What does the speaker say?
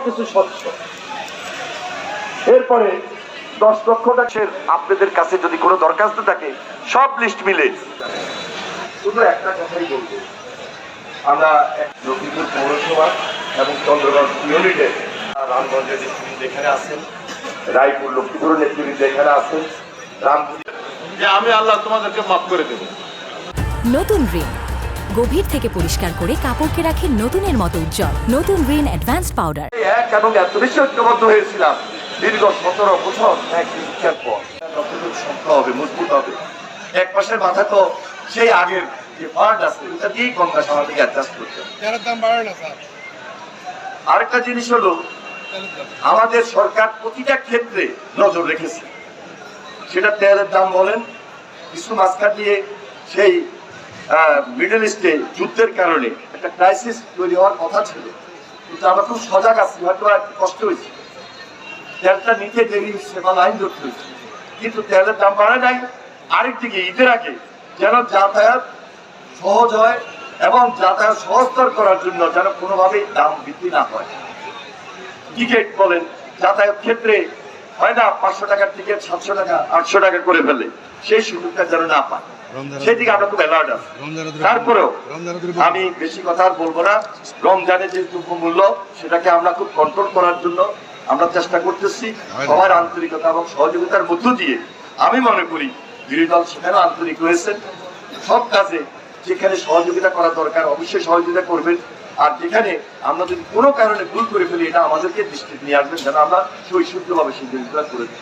সবকিছু স্বচ্ছ। এরপরে 10 লক্ষ টাকার আপনাদের কাছে যদি কোনো দরখাস্ত থাকে সব লিস্ট মিলে শুধু একটা কথাই বলবো, আমরা লক্ষ্মীপুর পৌরসভা এবং চন্দ্রগঞ্জ ইউনিটে রামগঞ্জের নেতৃবৃন্দ এখানে আছেন, রায়পুর লক্ষ্মীপুরের নেতৃবৃন্দ এখানে আছেন, রামপুর যে আমি আল্লাহ তোমাদেরকে মাফ করে দেব। নতুন রিন গভীর থেকে পরিষ্কার করে কাপড়কে রাখে নতুনের মতো উজ্জ্বল। নতুন রিন অ্যাডভান্সড পাউডার। এক এবং এত বেশি ঐক্যবদ্ধ হয়েছিলাম দীর্ঘ 17 বছর এক শিক্ষার পর যতটুকু শক্ত হবে, মজবুত হবে। এক পাশের মাথা তো সেই আগের যে ফান্ড আছে ওটা দিয়েই গঙ্গা সামাজিক অ্যাডজাস্ট করতে হবে। দাম বাড়ে না স্যার। আরেকটা জিনিস হলো আমাদের সরকার প্রতিটা ক্ষেত্রে নজর রেখেছে, সেটা তেলের দাম বলেন, কিছু মাঝখান দিয়ে সেই মিডল ইস্টে যুদ্ধের কারণে একটা ক্রাইসিস তৈরি হওয়ার কথা ছিল, কিন্তু আমরা খুব সজাগ আছি, হয়তো একটু কষ্ট হয়েছে, তেলটা নিতে দেরি হচ্ছে বা লাইন ধরতে হয়েছে, কিন্তু তেলের দাম বাড়ে নাই। আরেকদিকে ঈদের আগে যেন যাতায়াত সহজ হয় এবং যাতায়াত সহজতর করার জন্য যেন কোনোভাবেই দাম বৃদ্ধি না হয়। টিকিট বলেন, যাতায়াত ক্ষেত্রে হয় না 500 টাকার টিকিট 700 টাকা 800 টাকা করে ফেলে, সেই সুযোগটা যেন না পায়, সেদিকে আমরা খুব অ্যালার্ট আছি। তারপরেও আমি বেশি কথা আর বলবো না, রমজানের যে দ্রব্যমূল্য সেটাকে আমরা খুব কন্ট্রোল করার জন্য আমরা চেষ্টা করতেছি সবার আন্তরিকতা এবং সহযোগিতার মধ্য দিয়ে। আমি মনে করি বিরোধী দল সেখানেও আন্তরিক হয়েছেন, সব কাজে যেখানে সহযোগিতা করা দরকার অবশ্যই সহযোগিতা করবেন, আর যেখানে আমরা যদি কোনো কারণে ভুল করে ফেলি এটা আমাদেরকে দৃষ্টিতে নিয়ে আসবেন যেন আমরা সৈশুদ্ধভাবে সেই জিনিসগুলো করে দিই।